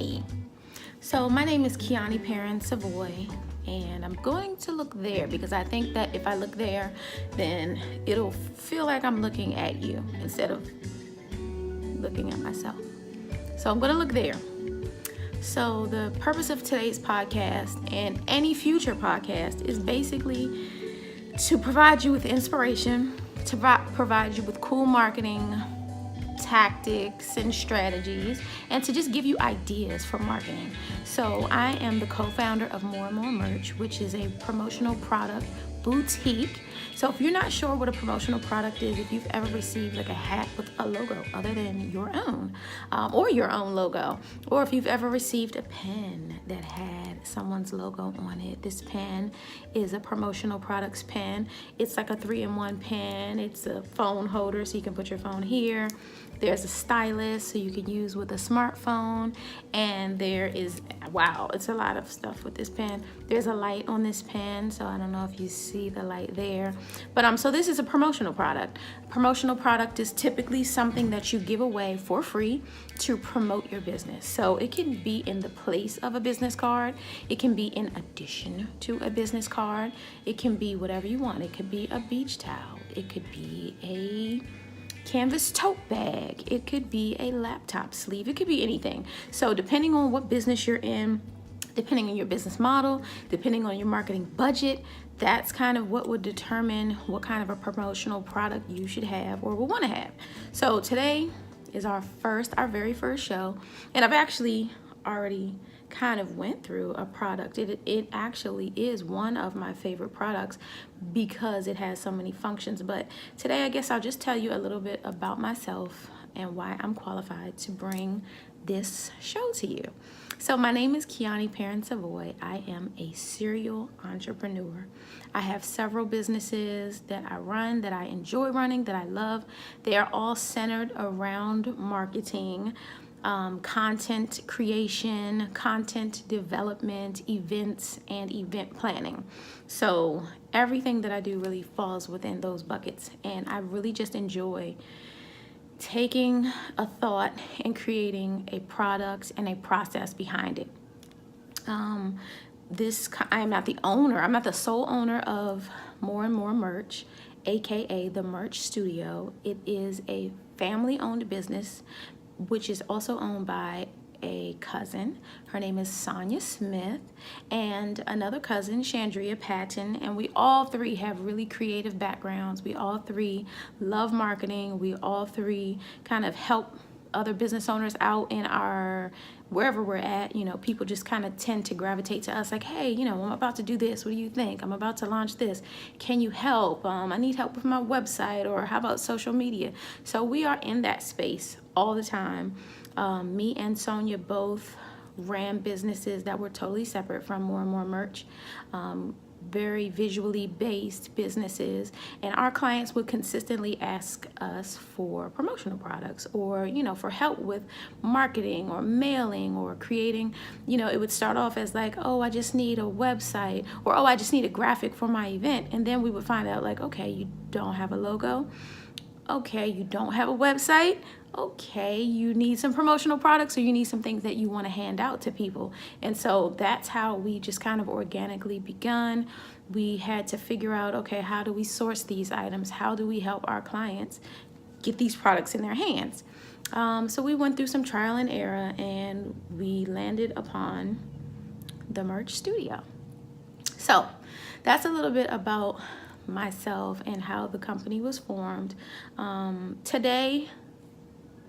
Hey, so my name is Kiani Perrin Savoy, and I'm going to look there because I think that if I look there, then it'll feel like I'm looking at you instead of looking at myself. So I'm going to look there. So the purpose of today's podcast and any future podcast is basically to provide you with inspiration, to provide you with cool marketing tactics and strategies, and to just give you ideas for marketing. So I am the co-founder of More and More Merch, which is a promotional product boutique. So if you're not sure what a promotional product is, if you've ever received like a hat with a logo other than your own, or your own logo, or if you've ever received a pen that had someone's logo on it, this pen is a promotional products pen. It's like a 3-in-1 pen. It's a phone holder, so you can put your phone here. There's a stylus, so you can use with a smartphone, and there is, wow, it's a lot of stuff with this pen. There's a light on this pen, so I don't know if you see the light there, but so this is a promotional product. Promotional product is typically something that you give away for free to promote your business. So it can be in the place of a business card. It can be in addition to a business card. It can be whatever you want. It could be a beach towel. It could be a canvas tote bag. It could be a laptop sleeve. It could be anything. So depending on what business you're in, depending on your business model, depending on your marketing budget, that's kind of what would determine what kind of a promotional product you should have or will want to have. So today is our very first show, and I've actually already kind of went through a product. It actually is one of my favorite products because it has so many functions. But today I guess I'll just tell you a little bit about myself and why I'm qualified to bring this show to you. So my name is Kiani Perrin Savoy. I am a serial entrepreneur. I have several businesses that I run, that I enjoy running, that I love. They are all centered around marketing, content creation, content development, events, and event planning. So everything that I do really falls within those buckets, and I really just enjoy taking a thought and creating a product and a process behind it. I am not the owner. I'm not the sole owner of More and More Merch, aka the Merch Studio. It is a family-owned business, which is also owned by a cousin. Her name is Sonia Smith, and another cousin, Chandria Patton, and we all three have really creative backgrounds. We all three love marketing. We all three kind of help other business owners out in our wherever we're at. You know, people just kind of tend to gravitate to us like, hey, you know, I'm about to do this. What do you think? I'm about to launch this. Can you help? I need help with my website, or how about social media? So we are in that space all the time. Me and Sonia both ran businesses that were totally separate from More and More Merch. Very visually based businesses, and our clients would consistently ask us for promotional products, or for help with marketing or mailing or creating. It would start off as like, oh, I just need a website, or oh, I just need a graphic for my event, and then we would find out like, okay, you don't have a logo, okay, you don't have a website, okay, you need some promotional products, or you need some things that you want to hand out to people. And so that's how we just kind of organically begun. We had to figure out, okay, how do we source these items? How do we help our clients get these products in their hands? So we went through some trial and error, and we landed upon the Merch Studio. So that's a little bit about myself and how the company was formed. Today,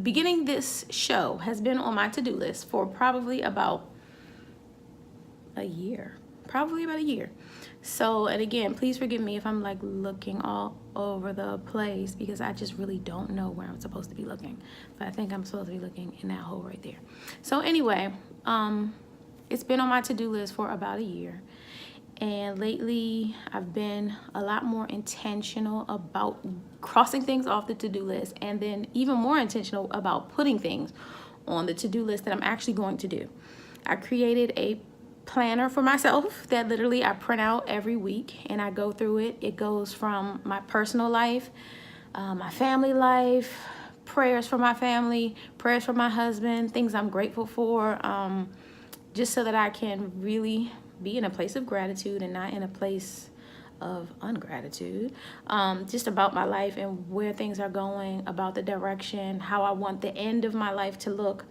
beginning this show has been on my to-do list for probably about a year. So, and again, please forgive me if I'm like looking all over the place, because I just really don't know where I'm supposed to be looking. But I think I'm supposed to be looking in that hole right there. So anyway, it's been on my to-do list for about a year. And lately, I've been a lot more intentional about crossing things off the to-do list, and then even more intentional about putting things on the to-do list that I'm actually going to do. I created a planner for myself that literally I print out every week, and I go through it. It goes from my personal life, my family life, prayers for my family, prayers for my husband, things I'm grateful for, just so that I can really be in a place of gratitude and not in a place of ungratitude, just about my life and where things are going, about the direction, how I want the end of my life to look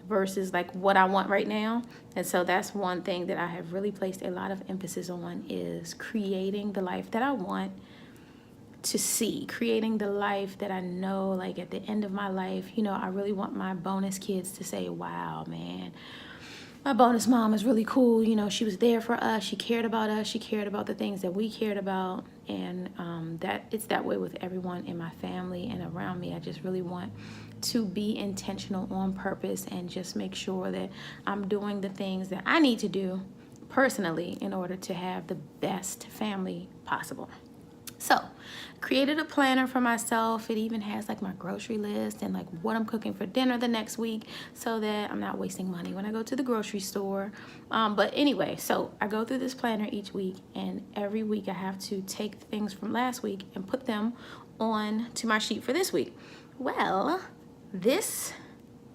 versus like what I want right now. And so that's one thing that I have really placed a lot of emphasis on, is creating the life that I want to see, creating the life that I know, like at the end of my life, you know, I really want my bonus kids to say, wow, man, my bonus mom is really cool. You know, she was there for us. She cared about us. She cared about the things that we cared about. And that it's that way with everyone in my family and around me. I just really want to be intentional on purpose and just make sure that I'm doing the things that I need to do personally in order to have the best family possible. So, created a planner for myself. It even has like my grocery list and like what I'm cooking for dinner the next week, so that I'm not wasting money when I go to the grocery store. But anyway, so I go through this planner each week, and every week I have to take things from last week and put them on to my sheet for this week. Well, this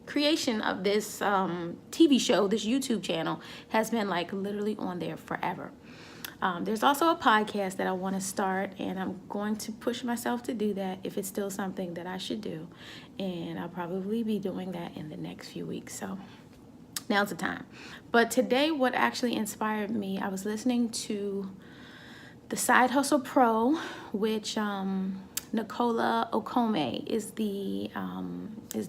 creation of this TV show, this YouTube channel, has been like literally on there forever. There's also a podcast that I want to start, and I'm going to push myself to do that if it's still something that I should do. And I'll probably be doing that in the next few weeks. So now's the time. But today, what actually inspired me, I was listening to the Side Hustle Pro, which Nicola Okome is the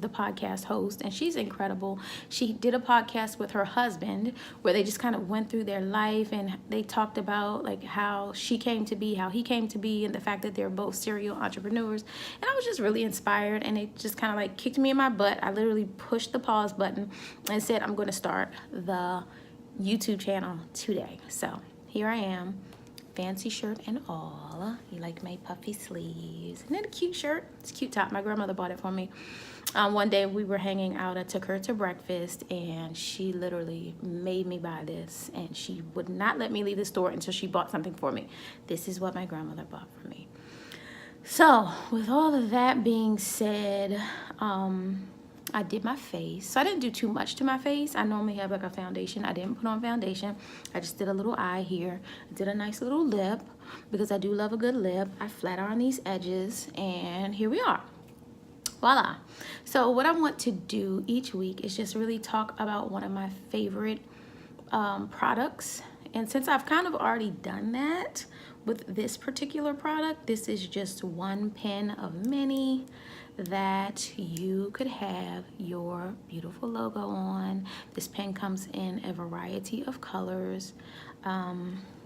podcast host, and she's incredible. She did a podcast with her husband where they just kind of went through their life, and they talked about like how she came to be, how he came to be, and the fact that they're both serial entrepreneurs. And I was just really inspired, and it just kind of like kicked me in my butt. I literally pushed the pause button and said, I'm going to start the YouTube channel today. So here I am. Fancy shirt and all. You like my puffy sleeves. Isn't it a cute shirt? It's a cute top. My grandmother bought it for me. One day we were hanging out. I took her to breakfast, and she literally made me buy this, and she would not let me leave the store until she bought something for me. This is what my grandmother bought for me. So with all of that being said, I did my face. So I didn't do too much to my face. I normally have like a foundation. I didn't put on foundation. I just did a little eye here. I did a nice little lip because I do love a good lip. I flat iron these edges, and here we are. Voila. So what I want to do each week is just really talk about one of my favorite products. And since I've kind of already done that with this particular product, this is just one pen of many that you could have your beautiful logo on. This pen comes in a variety of colors.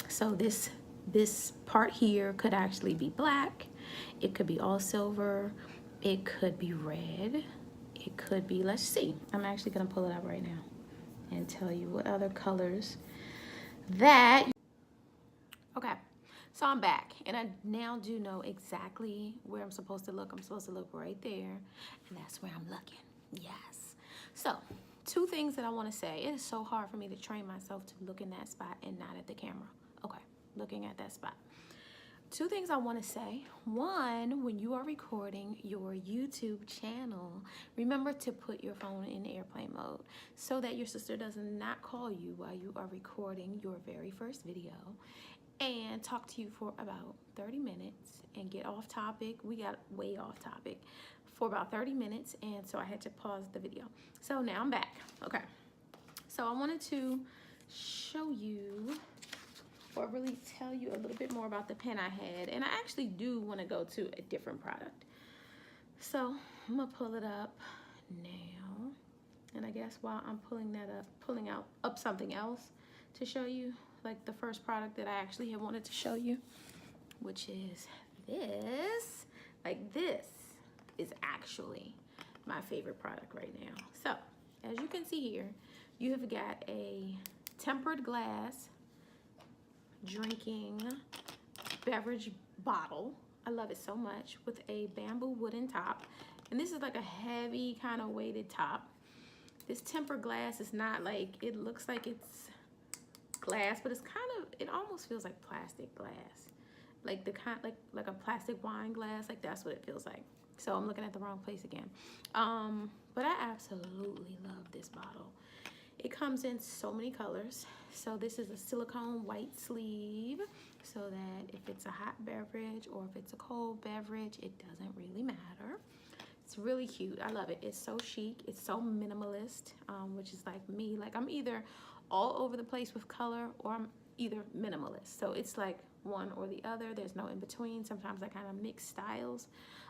So this part here could actually be black. It could be all silver. It could be red. It could be, let's see. I'm actually gonna pull it up right now and tell you what other colors that. Okay. So I'm back, and I now do know exactly where I'm supposed to look. I'm supposed to look right there, and that's where I'm looking. Yes. So, two things that I want to say. It is so hard for me to train myself to look in that spot and not at the camera. Okay, looking at that spot. Two things I want to say. One, when you are recording your YouTube channel, remember to put your phone in airplane mode so that your sister does not call you while you are recording your very first video and talk to you for about 30 minutes and get off topic. We got way off topic for about 30 minutes, and so I had to pause the video. So now I'm back. Okay. So I wanted to show you, or really tell you a little bit more about the pen I had, and I actually do want to go to a different product. So I'm gonna pull it up now, and I guess while I'm pulling up something else to show you, like the first product that I actually have wanted to show you, which is this. Like, this is actually my favorite product right now. So as you can see here, you have got a tempered glass drinking beverage bottle. I love it so much, with a bamboo wooden top, and this is like a heavy kind of weighted top. This tempered glass is not like, it looks like it's glass, but it's kind of, it almost feels like plastic glass, like the kind, like a plastic wine glass. Like, that's what it feels like. So I'm looking at the wrong place again. But I absolutely love this bottle. It comes in so many colors. So this is a silicone white sleeve, so that if it's a hot beverage or if it's a cold beverage, it doesn't really matter. It's really cute. I love it. It's so chic. It's so minimalist, which is like me. Like I'm either all over the place with color or I'm either minimalist. So it's like one or the other. There's no in between. Sometimes I kind of mix styles.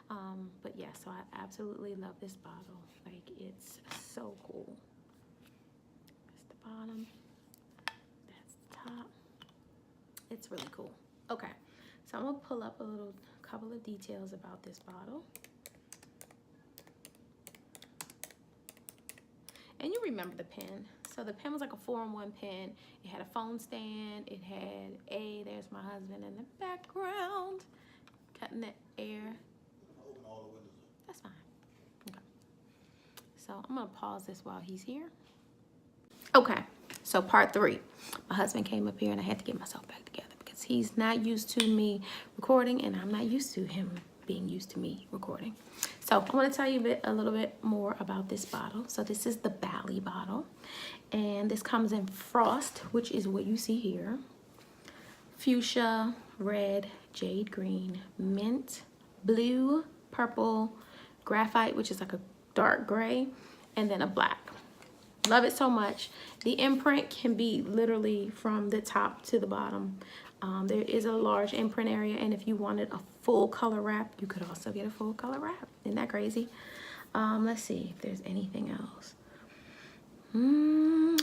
But yeah, so I absolutely love this bottle. Like it's so cool. That's the bottom. That's the top. It's really cool. Okay, so I'm gonna pull up a couple of details about this bottle. And you remember the pen. So the pen was like a 4-in-1 pen. It had a phone stand. It had there's my husband in the background, cutting the air. Open all the windows up. That's fine. Okay. So I'm gonna pause this while he's here. Okay, so part 3. My husband came up here and I had to get myself back together because he's not used to me recording and I'm not used to him being used to me recording. So I want to tell you a little bit more about this bottle. So this is the Bali bottle, and this comes in frost, which is what you see here, fuchsia, red, jade green, mint, blue, purple, graphite, which is like a dark gray, and then a black. Love it so much. The imprint can be literally from the top to the bottom. There is a large imprint area, and if you wanted a full color wrap, you could also get a full color wrap. Isn't that crazy? Let's see if there's anything else.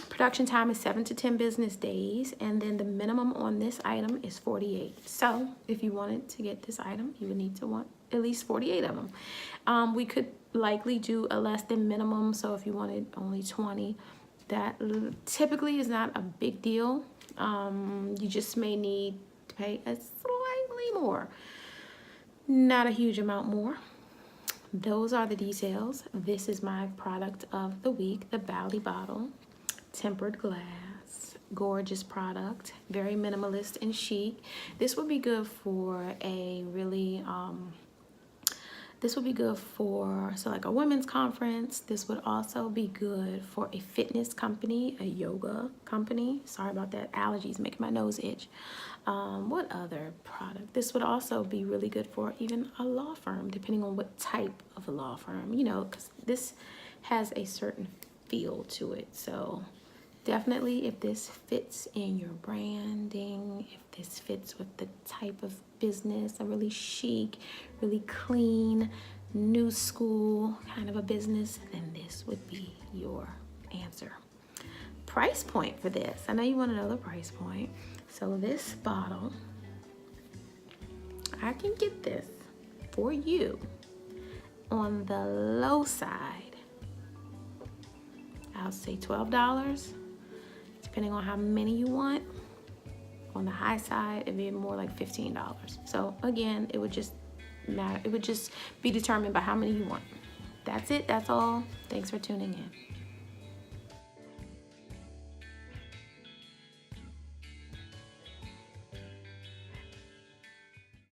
Production time is 7 to 10 business days, and then the minimum on this item is 48. So if you wanted to get this item, you would need to want at least 48 of them. We could likely do a less than minimum, so if you wanted only 20, that typically is not a big deal. You just may need to pay a slightly more, not a huge amount more. Those are the details. This is my product of the week, the Bali bottle, tempered glass, gorgeous product, very minimalist and chic. This would be good for a really so like a women's conference. This would also be good for a fitness company, a yoga company. Sorry about that, allergies making my nose itch. What other product? This would also be really good for even a law firm, depending on what type of a law firm, you know, because this has a certain feel to it. So definitely if this fits in your branding, if this fits with the type of business, a really chic, really clean, new school kind of a business, then this would be your answer. Price point for this. I know you want to know the price point. So this bottle, I can get this for you on the low side. I'll say $12, depending on how many you want. On the high side, it'd be more like $15. So again, it would just matter. It would just be determined by how many you want. That's it. That's all. Thanks for tuning in.